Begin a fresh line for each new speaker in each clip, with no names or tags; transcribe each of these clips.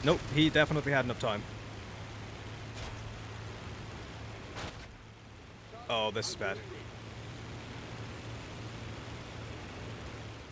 Nope, he definitely had enough time. Oh, this is bad.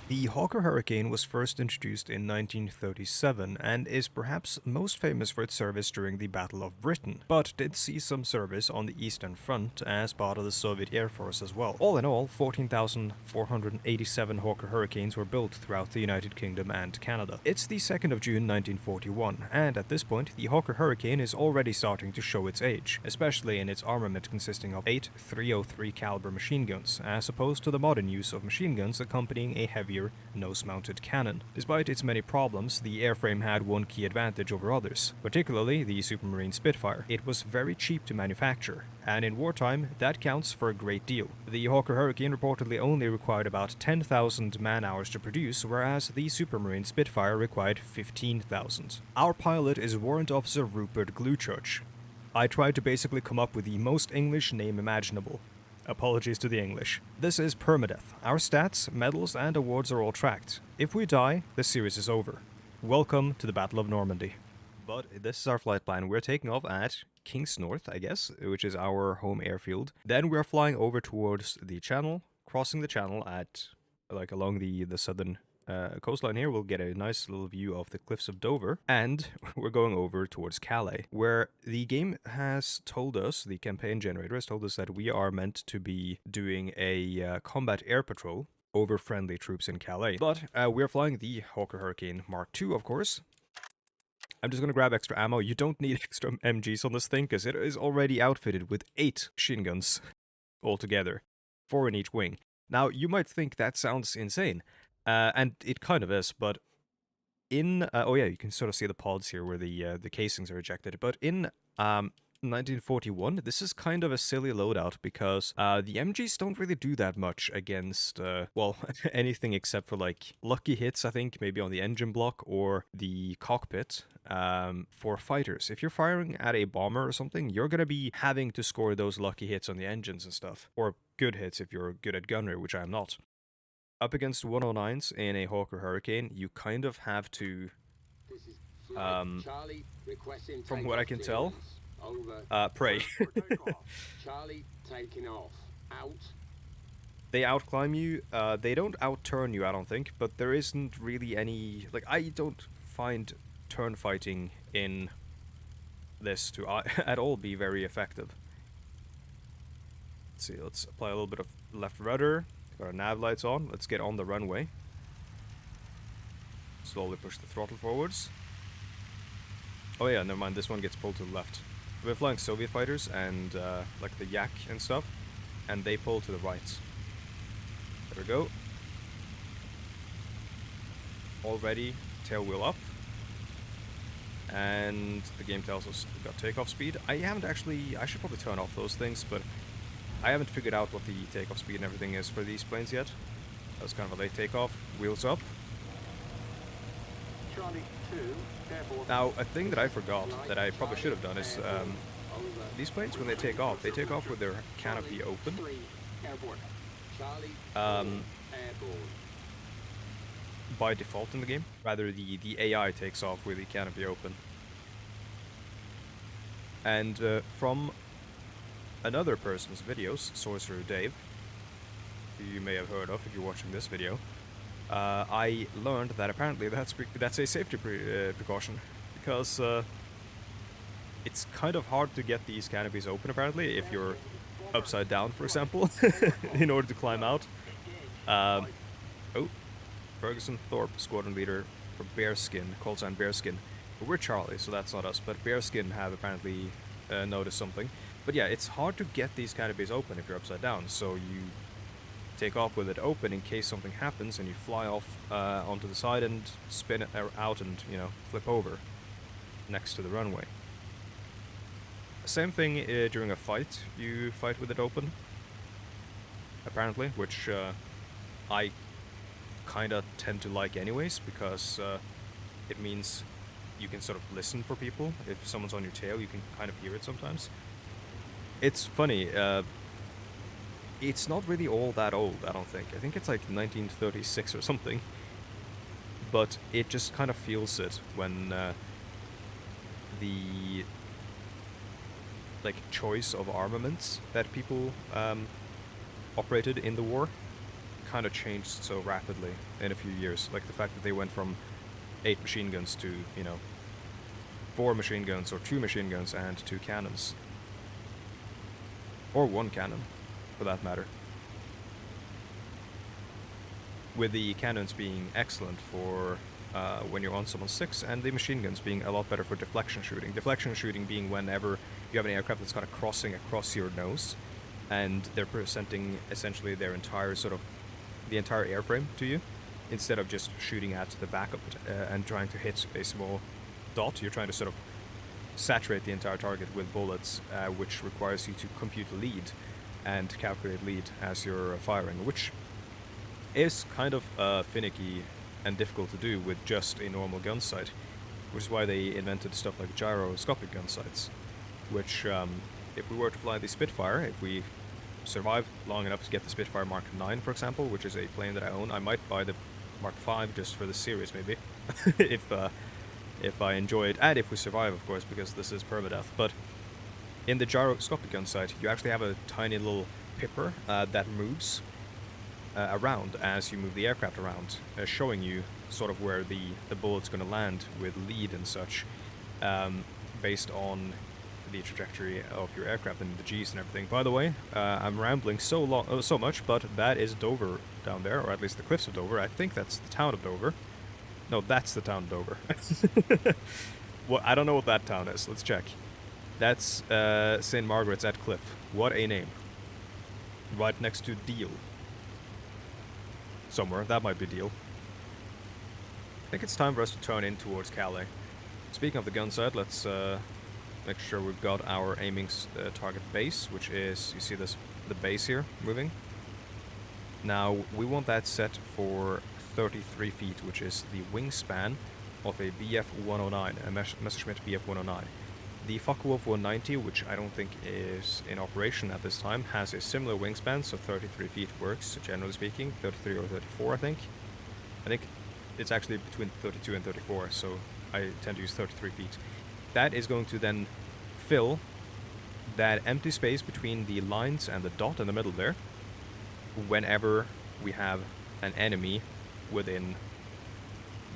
The Hawker Hurricane was first introduced in 1937 and is perhaps most famous for its service during the Battle of Britain, but did see some service on the Eastern Front as part of the Soviet Air Force as well. All in all, 14,487 Hawker Hurricanes were built throughout the United Kingdom and Canada. It's the 2nd of June 1941, and at this point, the Hawker Hurricane is already starting to show its age, especially in its armament consisting of 8 .303 caliber machine guns, as opposed to the modern use of machine guns accompanying a heavier nose-mounted cannon. Despite its many problems, the airframe had one key advantage over others, particularly the Supermarine Spitfire. It was very cheap to manufacture, and in wartime, that counts for a great deal. The Hawker Hurricane reportedly only required about 10,000 man-hours to produce, whereas the Supermarine Spitfire required 15,000. Our pilot is Warrant Officer Rupert Gluechurch. I tried to basically come up with the most English name imaginable. Apologies to the English. This is Permadeath. Our stats, medals, and awards are all tracked. If we die, the series is over. Welcome to the Battle of Normandy. But this is our flight plan. We're taking off at King's North, I guess, which is our home airfield. Then we're flying over towards the Channel, crossing the Channel at, like, along the southern coastline here. We'll get a nice little view of the cliffs of Dover, and we're going over towards Calais, where the game has told us, the campaign generator has told us that we are meant to be doing a combat air patrol over friendly troops in Calais. But we're flying the Hawker Hurricane Mark II, of course. I'm just gonna grab extra ammo. You don't need extra MGs on this thing, because it is already outfitted with 8 machine guns altogether, 4 in each wing. Now, you might think that sounds insane. And it kind of is, but in oh yeah, you can sort of see the pods here where the casings are ejected. But in 1941, this is kind of a silly loadout because the MGs don't really do that much against well, anything except for like lucky hits, I think, maybe on the engine block or the cockpit. For fighters, if you're firing at a bomber or something, you're gonna be having to score those lucky hits on the engines and stuff, or good hits if you're good at gunnery, which I'm not. Up against 109s in a Hawker Hurricane, you kind of have to, from what I can tell, pray.
Charlie taking off. Out.
They outclimb you. They don't outturn you, I don't think, but there isn't really any, like, I don't find turn fighting in this to at all be very effective. Let's see, let's apply a little bit of left rudder. Got our nav lights on. Let's get on the runway. Slowly push the throttle forwards. Oh yeah, never mind. This one gets pulled to the left. We're flying Soviet fighters and like the Yak and stuff, and they pull to the right. There we go. Already tail wheel up. And the game tells us we've got takeoff speed. I haven't actually... I should probably turn off those things, but I haven't figured out what the takeoff speed and everything is for these planes yet. That was kind of a late takeoff. Wheels up.
Charlie 2,
now, a thing that I forgot that I probably should have done is these planes, when they take off with their canopy open. By default in the game. Rather, the AI takes off with the canopy open. And from another person's videos, Sorcerer Dave, who you may have heard of if you're watching this video, I learned that apparently that's a safety precaution, because it's kind of hard to get these canopies open apparently if you're upside down, for example, in order to climb out. Oh, Ferguson Thorpe, squadron leader for Bearskin, call sign Bearskin. But we're Charlie, so that's not us, but Bearskin have apparently noticed something. But yeah, it's hard to get these canopies open if you're upside down, so you take off with it open in case something happens and you fly off onto the side and spin it out and, you know, flip over next to the runway. Same thing during a fight, you fight with it open, apparently, which I kinda tend to like anyways, because it means you can sort of listen for people. If someone's on your tail, you can kind of hear it sometimes. It's funny, it's not really all that old, I don't think. I think it's like 1936 or something. But it just kind of feels it when the like choice of armaments that people operated in the war kind of changed so rapidly in a few years. Like the fact that they went from 8 machine guns to, you know, 4 machine guns or 2 machine guns and 2 cannons. Or 1 cannon, for that matter. With the cannons being excellent for when you're on someone's 6, and the machine guns being a lot better for deflection shooting. Deflection shooting being whenever you have an aircraft that's kind of crossing across your nose, and they're presenting essentially their entire the entire airframe to you, instead of just shooting at the back of it and trying to hit a small dot. You're trying to sort of saturate the entire target with bullets, which requires you to compute lead and calculate lead as you're firing, which is kind of finicky and difficult to do with just a normal gun sight, which is why they invented stuff like gyroscopic gun sights, which if we were to fly the Spitfire, if we survive long enough to get the Spitfire Mark 9, for example, which is a plane that I own, I might buy the Mark 5 just for the series, maybe, if I enjoy it, and if we survive, of course, because this is Permadeath. But in the gyroscopic gun sight, you actually have a tiny little pipper that moves around as you move the aircraft around, showing you sort of where the bullet's going to land with lead and such, based on the trajectory of your aircraft and the G's and everything. By the way, I'm rambling so much, but that is Dover down there, or at least the cliffs of Dover. I think that's the town of Dover. No, that's the town of Dover. Well, I don't know what that town is. Let's check. That's St. Margaret's at Cliff. What a name. Right next to Deal. Somewhere. That might be Deal. I think it's time for us to turn in towards Calais. Speaking of the gun sight, let's make sure we've got our aiming target base, which is, you see this, the base here moving. Now, we want that set for 33 feet, which is the wingspan of a BF-109, a Messerschmitt BF-109. The Focke-Wulf 190, which I don't think is in operation at this time, has a similar wingspan, so 33 feet works, generally speaking. 33 or 34, I think. I think it's actually between 32 and 34, so I tend to use 33 feet. That is going to then fill that empty space between the lines and the dot in the middle there, whenever we have an enemy within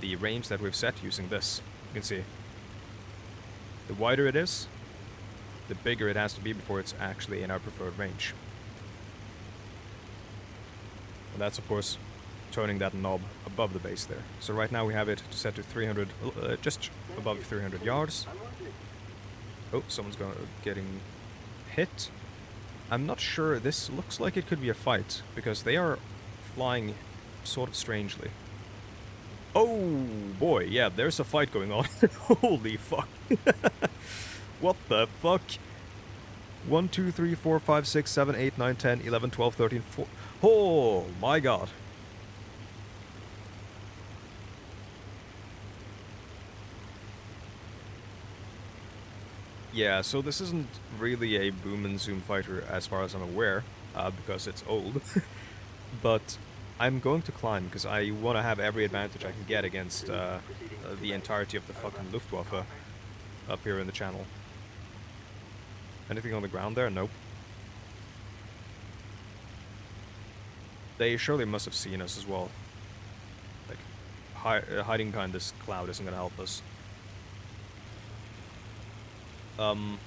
the range that we've set using this. You can see the wider it is, the bigger it has to be before it's actually in our preferred range. And that's, of course, turning that knob above the base there. So right now we have it set to 300, just above 300 yards. Oh, someone's getting hit. I'm not sure. This looks like it could be a fight, because they are flying sort of strangely. Oh boy, yeah, there's a fight going on. Holy fuck. What the fuck? 1, 2, 3, 4, 5, 6, 7, 8, 9, 10, 11, 12, 13, 14. Oh my god. Yeah, so this isn't really a boom and zoom fighter as far as I'm aware, because it's old. But I'm going to climb because I want to have every advantage I can get against the entirety of the fucking Luftwaffe up here in the channel. Anything on the ground there? Nope. They surely must have seen us as well. Like, hiding behind this cloud isn't going to help us. I'm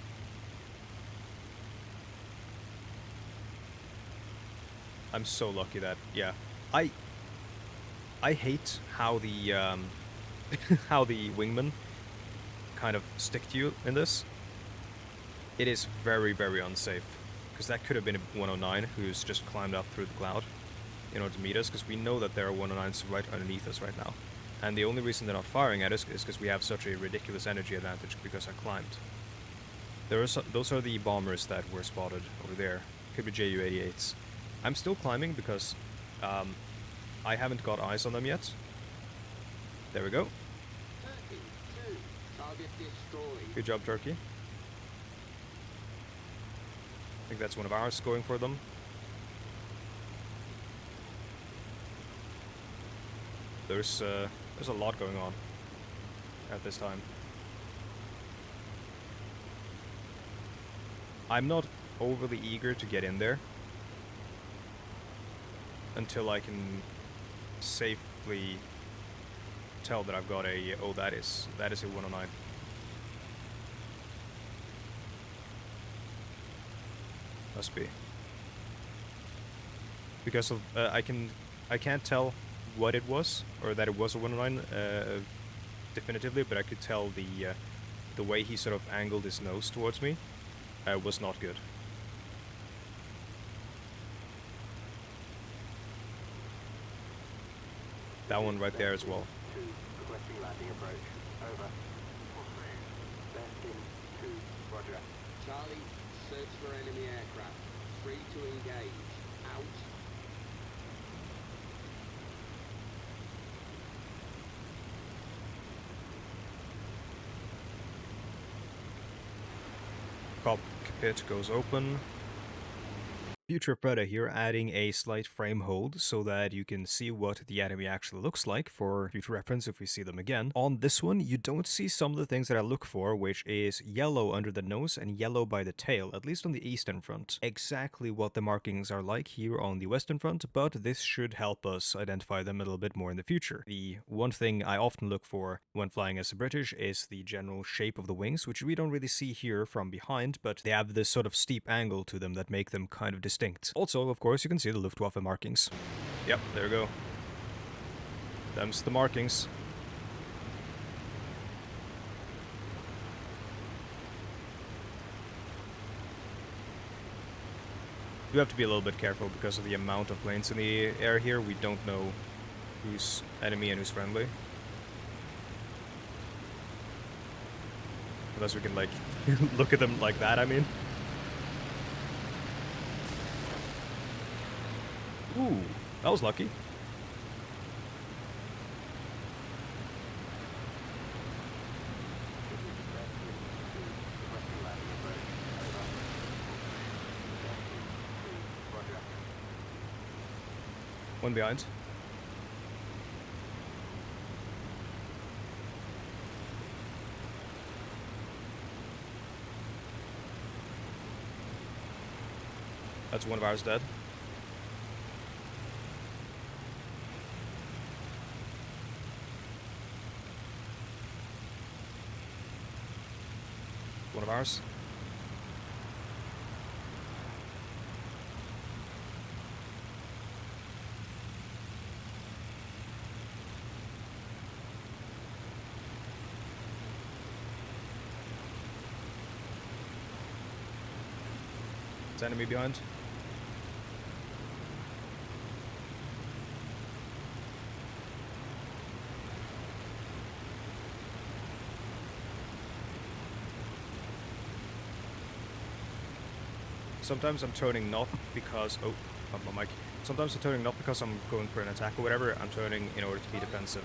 so lucky that, yeah. I hate how the how the wingmen kind of stick to you in this. It is very, very unsafe, because that could have been a 109 who's just climbed up through the cloud in order to meet us, because we know that there are 109s right underneath us right now. And the only reason they're not firing at us is because we have such a ridiculous energy advantage because I climbed. Those are the bombers that were spotted over there. Could be Ju-88s. I'm still climbing because I haven't got eyes on them yet. There we go.
Turkey 2, target destroyed.
Good job, Turkey. I think that's one of ours going for them. There's a lot going on at this time. I'm not overly eager to get in there until I can safely tell that I've got a... Oh, that is a 109. Must be. Because of, I can't tell what it was, or that it was a 109 definitively, but I could tell the way he sort of angled his nose towards me was not good. That one right there as well.
Requesting landing approach. Over. Destin 2, roger. Charlie, search for enemy aircraft. Free to engage. Out.
Cockpit goes open. Future Predator here, adding a slight frame hold so that you can see what the enemy actually looks like for future reference if we see them again. On this one, you don't see some of the things that I look for, which is yellow under the nose and yellow by the tail, at least on the eastern front. Exactly what the markings are like here on the western front, but this should help us identify them a little bit more in the future. The one thing I often look for when flying as a British is the general shape of the wings, which we don't really see here from behind, but they have this sort of steep angle to them that make them kind of distinct. Also, of course, you can see the Luftwaffe markings. Yep, there we go. Them's the markings. You have to be a little bit careful because of the amount of planes in the air here. We don't know who's enemy and who's friendly. Unless we can, like, look at them like that, I mean. Ooh, that was lucky. One behind. That's one of ours dead. One of ours. Is enemy behind? Sometimes I'm turning not because... Oh, not my mic. Sometimes I'm turning not because I'm going for an attack or whatever. I'm turning in order to be defensive.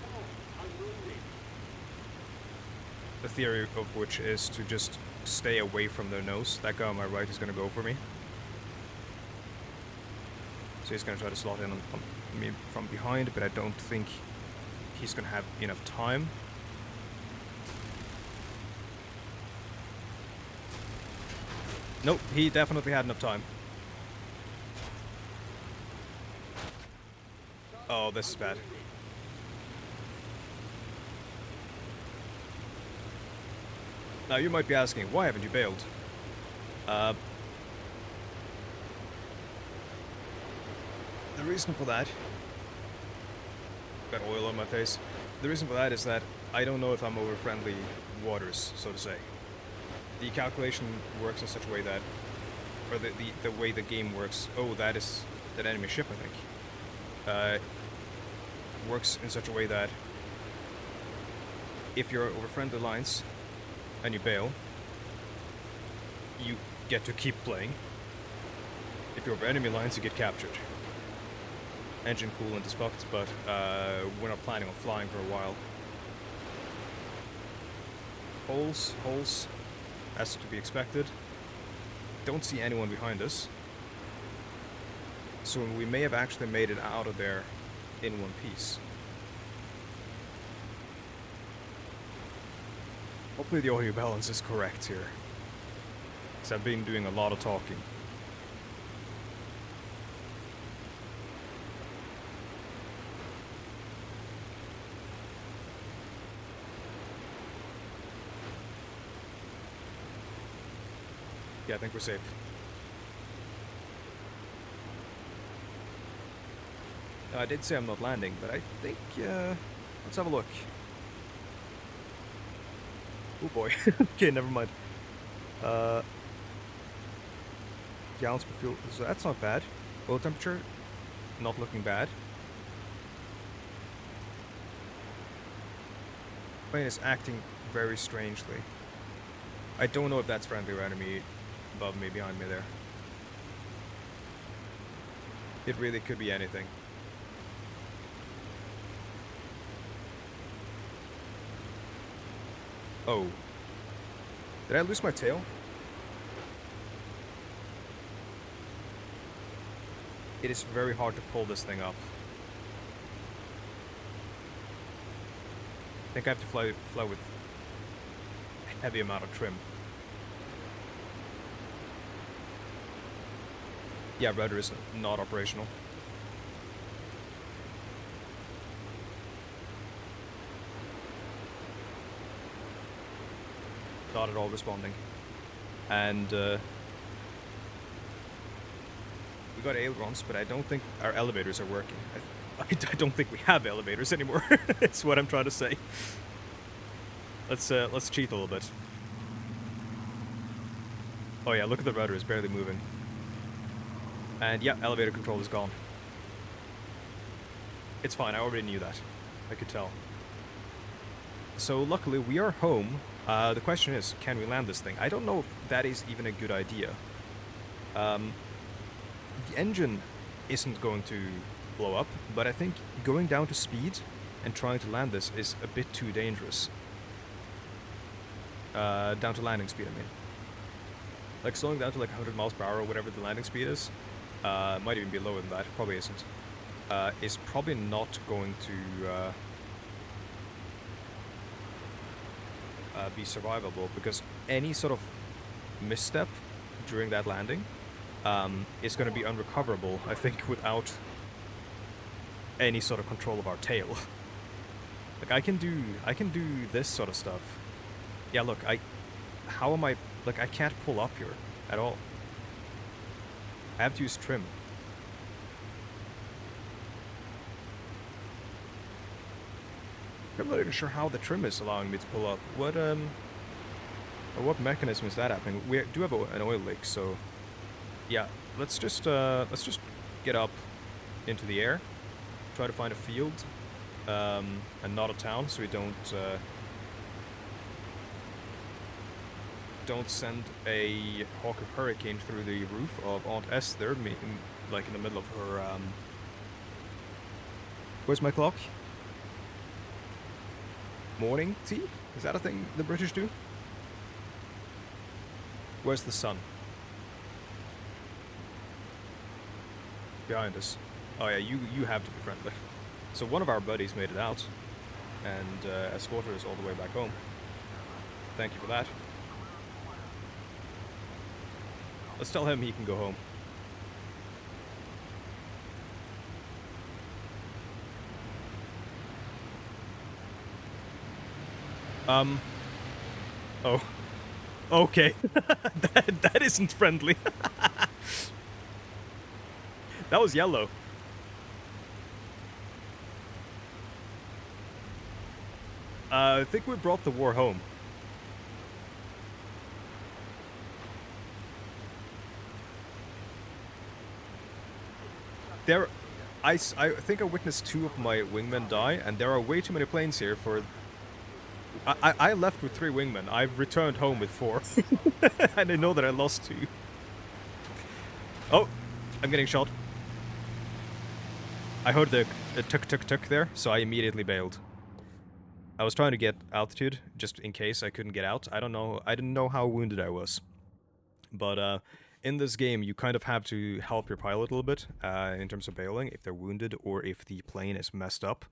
The theory of which is to just stay away from their nose. That guy on my right is going to go for me. So he's going to try to slot in on me from behind, but I don't think he's going to have enough time. Nope, he definitely had enough time. Oh, this is bad. Now you might be asking, why haven't you bailed? The reason for that... Got oil on my face. The reason for that is that I don't know if I'm over friendly waters, so to say. The calculation works in such a way that, or the way the game works. Oh, that is that enemy ship, I think. Works in such a way that if you're over friendly lines and you bail, you get to keep playing. If you're over enemy lines, you get captured. Engine coolant is fucked, but we're not planning on flying for a while. Holes. As to be expected. Don't see anyone behind us. So we may have actually made it out of there in one piece. Hopefully the audio balance is correct here. Because I've been doing a lot of talking. Yeah, I think we're safe. I did say I'm not landing, but I think, let's have a look. Oh boy. Okay, never mind. Gallons per fuel, so that's not bad. Oil temperature, not looking bad. Plane is acting very strangely. I don't know if that's friendly or enemy above me, behind me there. It really could be anything. Oh. Did I lose my tail? It is very hard to pull this thing up. I think I have to fly with a heavy amount of trim. Yeah, rudder is not operational. Not at all responding. And we got ailerons, but I don't think our elevators are working. I don't think we have elevators anymore. That's what I'm trying to say. Let's cheat a little bit. Oh yeah, look at the rudder, it's barely moving. And yeah, elevator control is gone. It's fine, I already knew that. I could tell. So luckily we are home. The question is, can we land this thing? I don't know if that is even a good idea. The engine isn't going to blow up, but I think going down to speed and trying to land this is a bit too dangerous. Down to landing speed, I mean. Like slowing down to like 100 miles per hour or whatever the landing speed is, might even be lower than that, probably isn't, is probably not going to be survivable, because any sort of misstep during that landing is going to be unrecoverable, I think, without any sort of control of our tail. Like I can do this sort of stuff. Yeah, look, how am I, like, I can't pull up here at all. I have to use trim. I'm not even sure how the trim is allowing me to pull up. What mechanism is that happening? We do have an oil leak, so yeah. Let's just get up into the air, try to find a field, and not a town, so we don't send a hawk of hurricane through the roof of Aunt Esther, like in the middle of her. Where's my clock? Morning tea? Is that a thing the British do? Where's the sun? Behind us. Oh yeah, you have to be friendly. So one of our buddies made it out, and escorted us all the way back home. Thank you for that. Let's tell him he can go home. Oh. Okay. that isn't friendly. That was yellow. I think we brought the war home. I think I witnessed 2 of my wingmen die, and there are way too many planes here for... I left with 3 wingmen. I've returned home with 4. And I know that I lost 2. Oh, I'm getting shot. I heard the tuk there, so I immediately bailed. I was trying to get altitude, just in case I couldn't get out. I didn't know how wounded I was. But in this game, you kind of have to help your pilot a little bit in terms of bailing, if they're wounded or if the plane is messed up.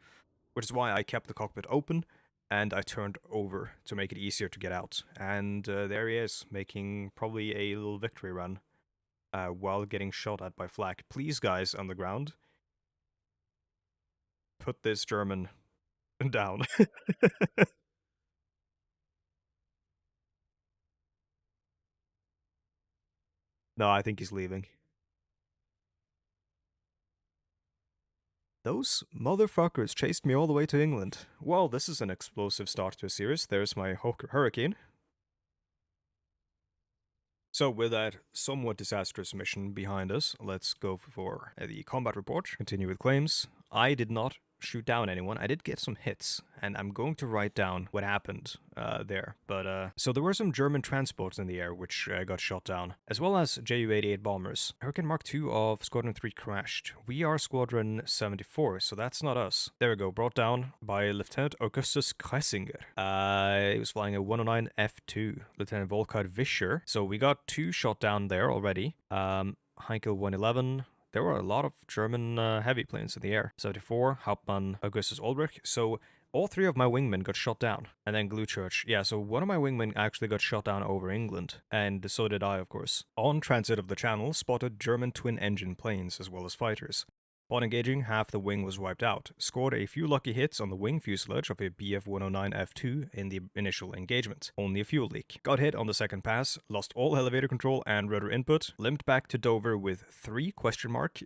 Which is why I kept the cockpit open, and I turned over to make it easier to get out. And there he is, making probably a little victory run while getting shot at by flak. Please, guys on the ground, put this German down. No, I think he's leaving. Those motherfuckers chased me all the way to England. Well, this is an explosive start to a series. There's my hurricane. So with that somewhat disastrous mission behind us, let's go for the combat report. Continue with claims. I did not shoot down anyone. I did get some hits, and I'm going to write down what happened there. But so there were some German transports in the air which got shot down, as well as Ju-88 bombers. Hurricane Mark II of Squadron 3 crashed. We are Squadron 74, so that's not us. There we go, brought down by Lieutenant Augustus Kressinger. He was flying a 109 F2, Lieutenant Volker Vischer. So we got 2 shot down there already. Heinkel 111. There were a lot of German heavy planes in the air. 74, Hauptmann Augustus Ulrich. So all 3 of my wingmen got shot down. And then Gluechurch. Yeah, so one of my wingmen actually got shot down over England. And so did I, of course. On transit of the channel, spotted German twin-engine planes as well as fighters. Upon engaging, half the wing was wiped out. Scored a few lucky hits on the wing fuselage of a Bf-109F2 in the initial engagement. Only a fuel leak. Got hit on the second pass, lost all elevator control and rudder input, limped back to Dover with 3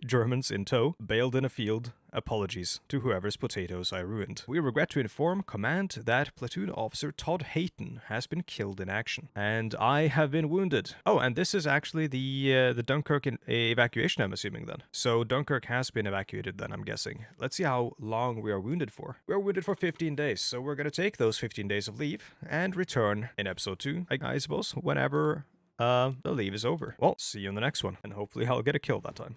Germans in tow, bailed in a field. Apologies to whoever's potatoes I ruined. We regret to inform Command that Platoon Officer Todd Hayton has been killed in action, and I have been wounded. Oh, and this is actually the Dunkirk evacuation, I'm assuming then. So Dunkirk has been evacuated then, I'm guessing. Let's see how long we are wounded for. We are wounded for 15 days, so we're gonna take those 15 days of leave and return in episode 2, I suppose, whenever the leave is over. Well, see you in the next one, and hopefully I'll get a kill that time.